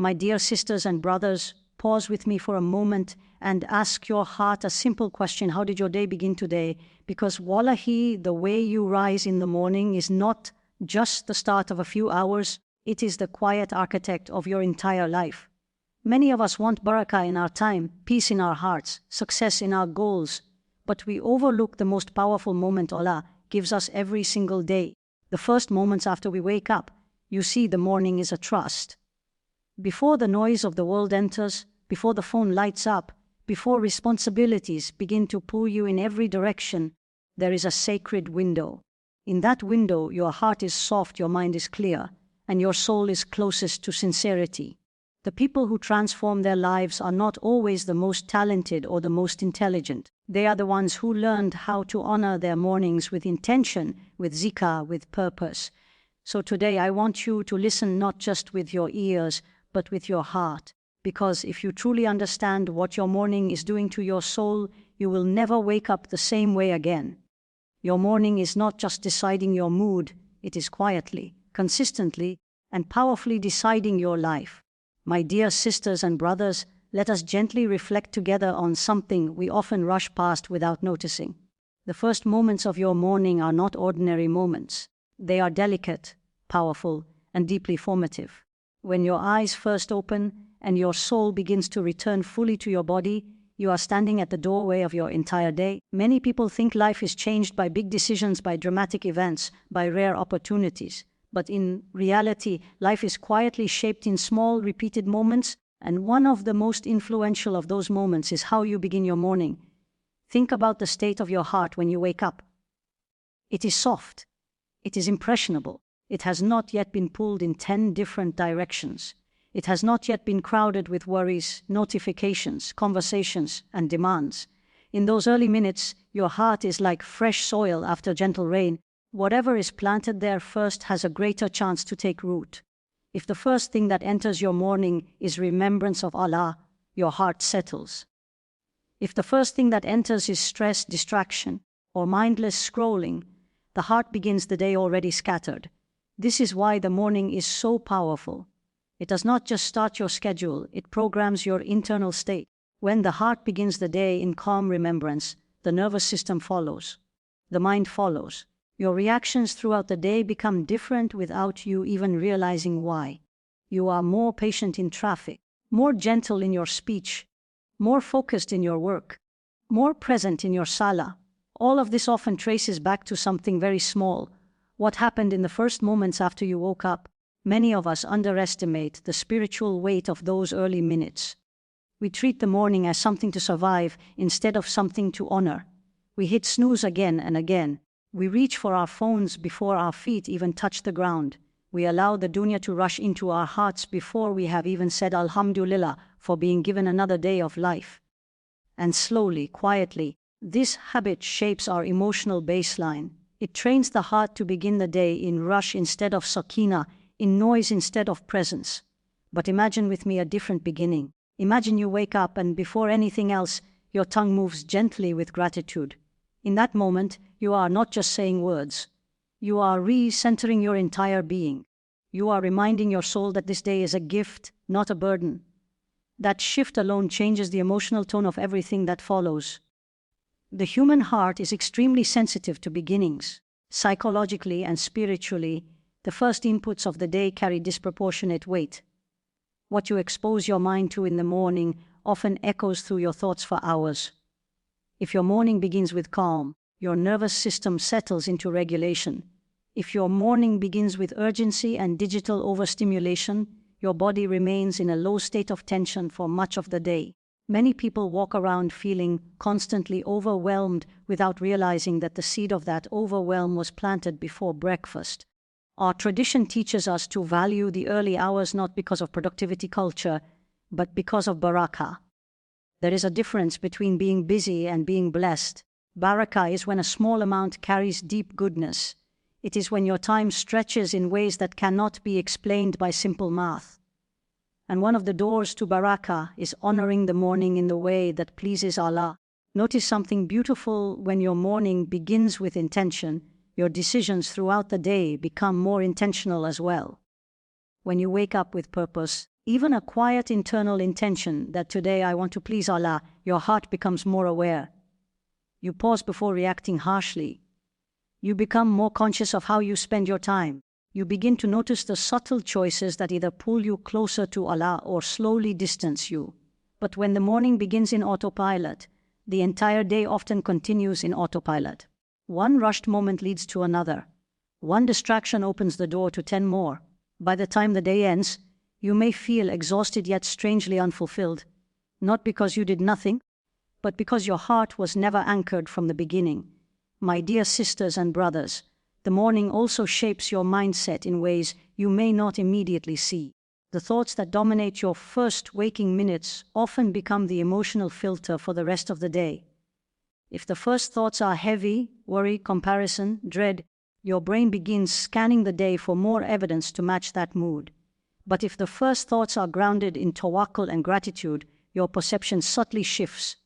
My dear sisters and brothers, pause with me for a moment and ask your heart a simple question. How did your day begin today? Because wallahi, the way you rise in the morning is not just the start of a few hours, it is the quiet architect of your entire life. Many of us want barakah in our time, peace in our hearts, success in our goals, but we overlook the most powerful moment Allah gives us every single day. The first moments after we wake up. You see, the morning is a trust. Before the noise of the world enters, before the phone lights up, before responsibilities begin to pull you in every direction, there is a sacred window. In that window, your heart is soft, your mind is clear, and your soul is closest to sincerity. The people who transform their lives are not always the most talented or the most intelligent. They are the ones who learned how to honor their mornings with intention, with zikr, with purpose. So today I want you to listen not just with your ears, but with your heart. Because if you truly understand what your morning is doing to your soul, you will never wake up the same way again. Your morning is not just deciding your mood, it is quietly, consistently, and powerfully deciding your life. My dear sisters and brothers, let us gently reflect together on something we often rush past without noticing. The first moments of your morning are not ordinary moments. They are delicate, powerful, and deeply formative. When your eyes first open and your soul begins to return fully to your body, you are standing at the doorway of your entire day. Many people think life is changed by big decisions, by dramatic events, by rare opportunities. But in reality, life is quietly shaped in small, repeated moments, and one of the most influential of those moments is how you begin your morning. Think about the state of your heart when you wake up. It is soft. It is impressionable. It has not yet been pulled in 10 different directions. It has not yet been crowded with worries, notifications, conversations, and demands. In those early minutes, your heart is like fresh soil after gentle rain. Whatever is planted there first has a greater chance to take root. If the first thing that enters your morning is remembrance of Allah, your heart settles. If the first thing that enters is stress, distraction, or mindless scrolling, the heart begins the day already scattered. This is why the morning is so powerful. It does not just start your schedule, it programs your internal state. When the heart begins the day in calm remembrance, the nervous system follows. The mind follows. Your reactions throughout the day become different without you even realizing why. You are more patient in traffic, more gentle in your speech, more focused in your work, more present in your salah. All of this often traces back to something very small. What happened in the first moments after you woke up? Many of us underestimate the spiritual weight of those early minutes. We treat the morning as something to survive instead of something to honor. We hit snooze again and again. We reach for our phones before our feet even touch the ground. We allow the dunya to rush into our hearts before we have even said Alhamdulillah for being given another day of life. And slowly, quietly, this habit shapes our emotional baseline. It trains the heart to begin the day in rush instead of sakina, in noise instead of presence. But imagine with me a different beginning. Imagine you wake up and before anything else, your tongue moves gently with gratitude. In that moment, you are not just saying words. You are re-centering your entire being. You are reminding your soul that this day is a gift, not a burden. That shift alone changes the emotional tone of everything that follows. The human heart is extremely sensitive to beginnings. Psychologically and spiritually, the first inputs of the day carry disproportionate weight. What you expose your mind to in the morning often echoes through your thoughts for hours. If your morning begins with calm, your nervous system settles into regulation. If your morning begins with urgency and digital overstimulation, your body remains in a low state of tension for much of the day. Many people walk around feeling constantly overwhelmed without realizing that the seed of that overwhelm was planted before breakfast. Our tradition teaches us to value the early hours not because of productivity culture, but because of barakah. There is a difference between being busy and being blessed. Barakah is when a small amount carries deep goodness. It is when your time stretches in ways that cannot be explained by simple math. And one of the doors to barakah is honoring the morning in the way that pleases Allah. Notice something beautiful: when your morning begins with intention, your decisions throughout the day become more intentional as well. When you wake up with purpose, Even a quiet internal intention that today I want to please Allah, your heart becomes more aware. You pause before reacting harshly. You become more conscious of how you spend your time. You begin to notice the subtle choices that either pull you closer to Allah or slowly distance you. But when the morning begins in autopilot, the entire day often continues in autopilot. One rushed moment leads to another. One distraction opens the door to 10 more. By the time the day ends, you may feel exhausted yet strangely unfulfilled, not because you did nothing, but because your heart was never anchored from the beginning. My dear sisters and brothers, the morning also shapes your mindset in ways you may not immediately see. The thoughts that dominate your first waking minutes often become the emotional filter for the rest of the day. If the first thoughts are heavy, worry, comparison, dread, your brain begins scanning the day for more evidence to match that mood. But if the first thoughts are grounded in tawakkul and gratitude, your perception subtly shifts.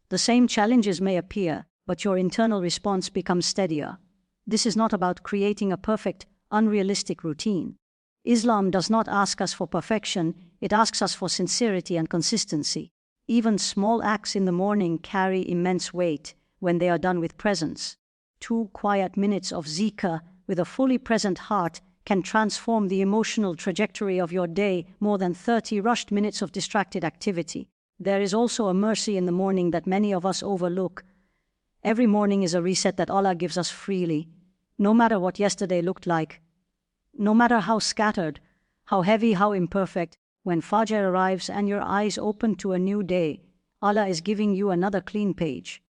The same challenges may appear, but your internal response becomes steadier. This is not about creating a perfect, unrealistic routine. Islam does not ask us for perfection, it asks us for sincerity and consistency. Even small acts in the morning carry immense weight when they are done with presence. 2 quiet minutes of zikr with a fully present heart can transform the emotional trajectory of your day more than 30 rushed minutes of distracted activity. There is also a mercy in the morning that many of us overlook. Every morning is a reset that Allah gives us freely, no matter what yesterday looked like. No matter how scattered, how heavy, how imperfect, when Fajr arrives and your eyes open to a new day, Allah is giving you another clean page.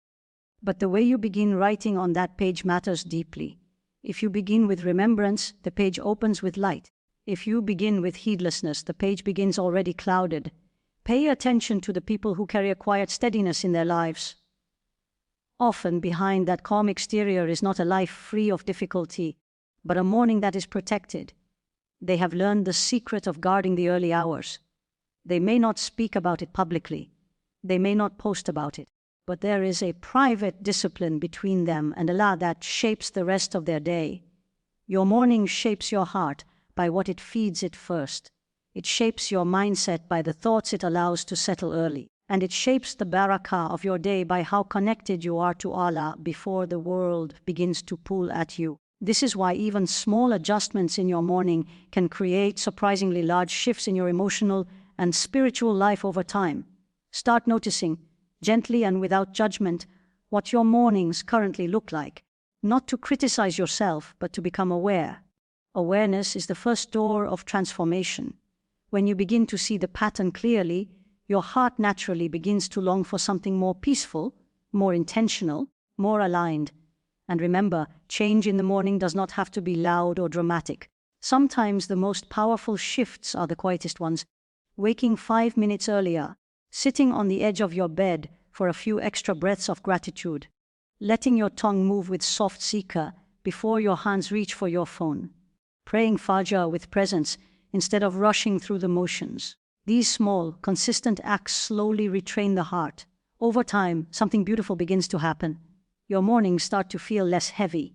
But the way you begin writing on that page matters deeply. If you begin with remembrance, the page opens with light. If you begin with heedlessness, the page begins already clouded. Pay attention to the people who carry a quiet steadiness in their lives. Often behind that calm exterior is not a life free of difficulty, but a morning that is protected. They have learned the secret of guarding the early hours. They may not speak about it publicly. They may not post about it. But there is a private discipline between them and Allah that shapes the rest of their day. Your morning shapes your heart by what it feeds it first. It shapes your mindset by the thoughts it allows to settle early. And it shapes the barakah of your day by how connected you are to Allah before the world begins to pull at you. This is why even small adjustments in your morning can create surprisingly large shifts in your emotional and spiritual life over time. Start noticing, gently and without judgment, what your mornings currently look like. Not to criticize yourself, but to become aware. Awareness is the first door of transformation. When you begin to see the pattern clearly, your heart naturally begins to long for something more peaceful, more intentional, more aligned. And remember, change in the morning does not have to be loud or dramatic. Sometimes the most powerful shifts are the quietest ones. Waking 5 minutes earlier, sitting on the edge of your bed for a few extra breaths of gratitude, letting your tongue move with soft zikr before your hands reach for your phone, praying Fajr with presence instead of rushing through the motions. These small, consistent acts slowly retrain the heart. Over time, something beautiful begins to happen. Your mornings start to feel less heavy.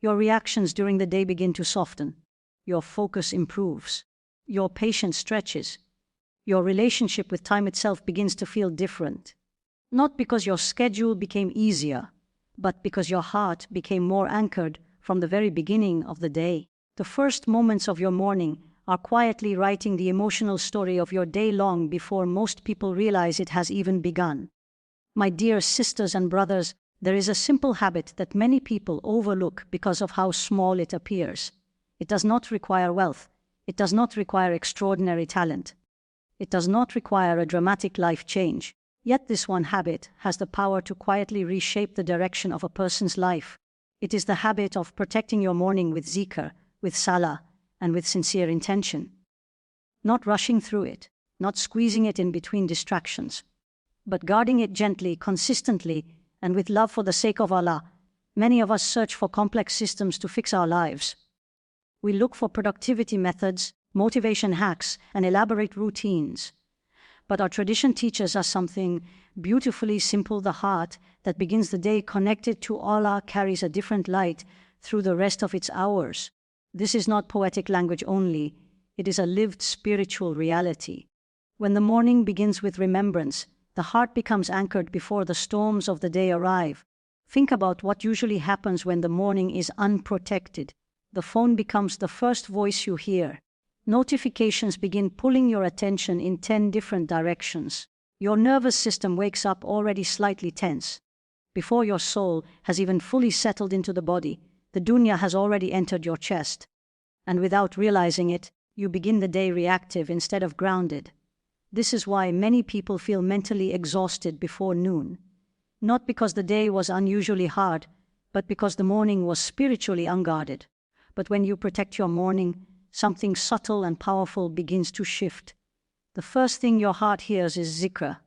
Your reactions during the day begin to soften. Your focus improves. Your patience stretches. Your relationship with time itself begins to feel different. Not because your schedule became easier, but because your heart became more anchored from the very beginning of the day. The first moments of your morning are quietly writing the emotional story of your day long before most people realize it has even begun. My dear sisters and brothers, there is a simple habit that many people overlook because of how small it appears. It does not require wealth. It does not require extraordinary talent. It does not require a dramatic life change. Yet this one habit has the power to quietly reshape the direction of a person's life. It is the habit of protecting your morning with zikr, with salah, and with sincere intention. Not rushing through it, not squeezing it in between distractions, but guarding it gently, consistently, and with love for the sake of Allah. Many of us search for complex systems to fix our lives. We look for productivity methods, motivation hacks, and elaborate routines. But our tradition teaches us something beautifully simple. The heart that begins the day connected to Allah carries a different light through the rest of its hours. This is not poetic language only. It is a lived spiritual reality. When the morning begins with remembrance, the heart becomes anchored before the storms of the day arrive. Think about what usually happens when the morning is unprotected. The phone becomes the first voice you hear. Notifications begin pulling your attention in 10 different directions. Your nervous system wakes up already slightly tense. Before your soul has even fully settled into the body, the dunya has already entered your chest. And without realizing it, you begin the day reactive instead of grounded. This is why many people feel mentally exhausted before noon. Not because the day was unusually hard, but because the morning was spiritually unguarded. But when you protect your morning, something subtle and powerful begins to shift. The first thing your heart hears is Dhikr.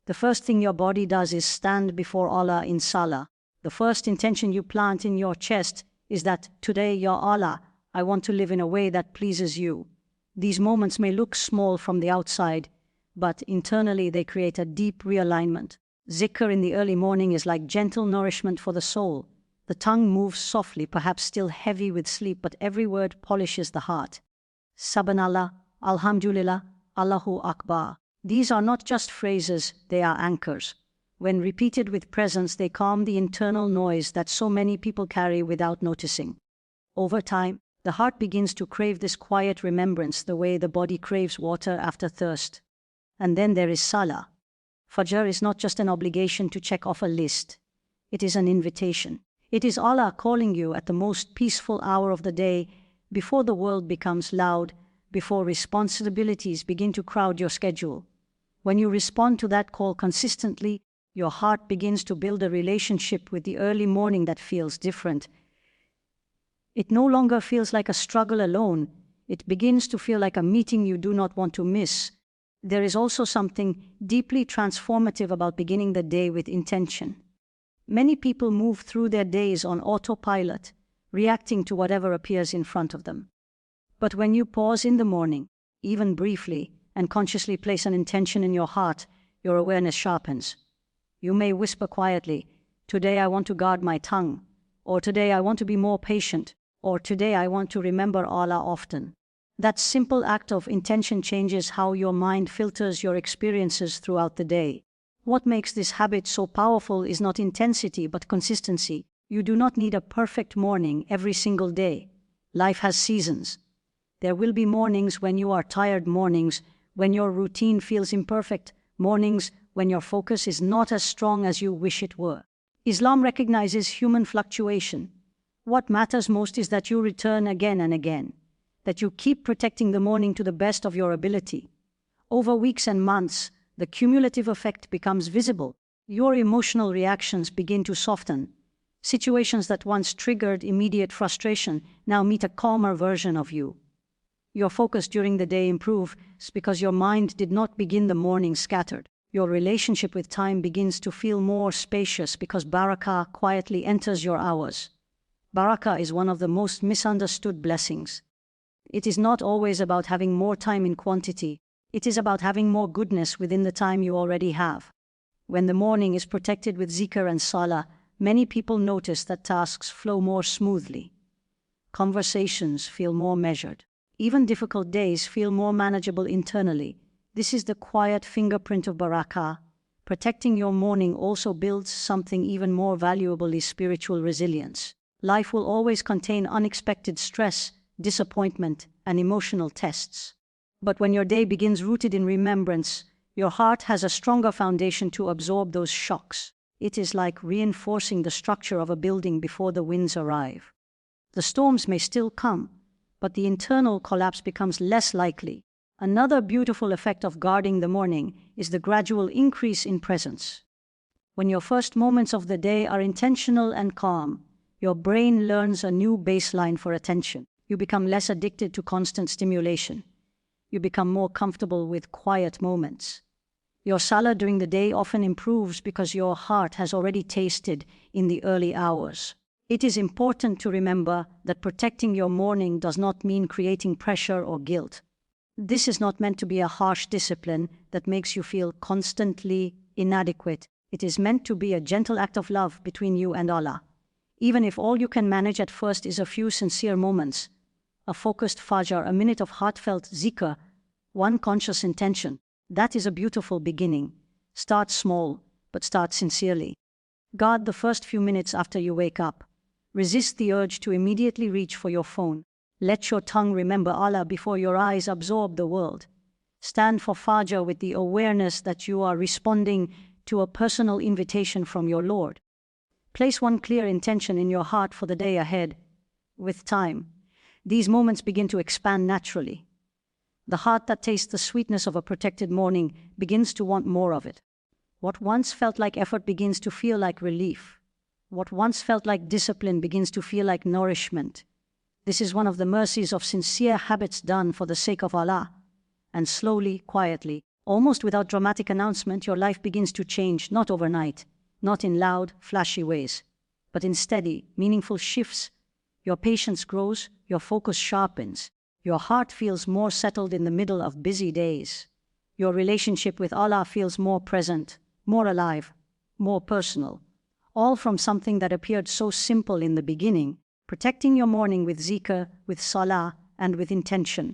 The first thing your body does is stand before Allah in Salah. The first intention you plant in your chest is that, today, Ya Allah, I want to live in a way that pleases you. These moments may look small from the outside, but internally they create a deep realignment. Dhikr in the early morning is like gentle nourishment for the soul. The tongue moves softly, perhaps still heavy with sleep, but every word polishes the heart. Subhanallah, Alhamdulillah, Allahu Akbar. These are not just phrases, they are anchors. When repeated with presence, they calm the internal noise that so many people carry without noticing. Over time, the heart begins to crave this quiet remembrance the way the body craves water after thirst. And then there is Salah. Fajr is not just an obligation to check off a list. It is an invitation. It is Allah calling you at the most peaceful hour of the day, before the world becomes loud, before responsibilities begin to crowd your schedule. When you respond to that call consistently, your heart begins to build a relationship with the early morning that feels different. It no longer feels like a struggle alone. It begins to feel like a meeting you do not want to miss. There is also something deeply transformative about beginning the day with intention. Many people move through their days on autopilot, reacting to whatever appears in front of them. But when you pause in the morning, even briefly, and consciously place an intention in your heart, your awareness sharpens. You may whisper quietly, "Today I want to guard my tongue," or "Today I want to be more patient," or "Today I want to remember Allah often." That simple act of intention changes how your mind filters your experiences throughout the day. What makes this habit so powerful is not intensity but consistency. You do not need a perfect morning every single day. Life has seasons. There will be mornings when you are tired, mornings when your routine feels imperfect, mornings when your focus is not as strong as you wish it were. Islam recognizes human fluctuation. What matters most is that you return again and again, that you keep protecting the morning to the best of your ability. Over weeks and months, the cumulative effect becomes visible. Your emotional reactions begin to soften. Situations that once triggered immediate frustration now meet a calmer version of you. Your focus during the day improves because your mind did not begin the morning scattered. Your relationship with time begins to feel more spacious because Barakah quietly enters your hours. Barakah is one of the most misunderstood blessings. It is not always about having more time in quantity. It is about having more goodness within the time you already have. When the morning is protected with Dhikr and Salah, many people notice that tasks flow more smoothly. Conversations feel more measured. Even difficult days feel more manageable internally. This is the quiet fingerprint of Barakah. Protecting your morning also builds something even more valuable: spiritual resilience. Life will always contain unexpected stress, disappointment, and emotional tests. But when your day begins rooted in remembrance, your heart has a stronger foundation to absorb those shocks. It is like reinforcing the structure of a building before the winds arrive. The storms may still come, but the internal collapse becomes less likely. Another beautiful effect of guarding the morning is the gradual increase in presence. When your first moments of the day are intentional and calm, your brain learns a new baseline for attention. You become less addicted to constant stimulation. You become more comfortable with quiet moments. Your salah during the day often improves because your heart has already tasted in the early hours. It is important to remember that protecting your morning does not mean creating pressure or guilt. This is not meant to be a harsh discipline that makes you feel constantly inadequate. It is meant to be a gentle act of love between you and Allah. Even if all you can manage at first is a few sincere moments, a focused Fajr, a minute of heartfelt Dhikr, one conscious intention. That is a beautiful beginning. Start small, but start sincerely. Guard the first few minutes after you wake up. Resist the urge to immediately reach for your phone. Let your tongue remember Allah before your eyes absorb the world. Stand for Fajr with the awareness that you are responding to a personal invitation from your Lord. Place one clear intention in your heart for the day ahead. With time, these moments begin to expand naturally. The heart that tastes the sweetness of a protected morning begins to want more of it. What once felt like effort begins to feel like relief. What once felt like discipline begins to feel like nourishment. This is one of the mercies of sincere habits done for the sake of Allah. And slowly, quietly, almost without dramatic announcement, your life begins to change, not overnight, not in loud, flashy ways, but in steady, meaningful shifts. Your patience grows, your focus sharpens, your heart feels more settled in the middle of busy days. Your relationship with Allah feels more present, more alive, more personal. All from something that appeared so simple in the beginning, protecting your morning with zikr, with salah, and with intention.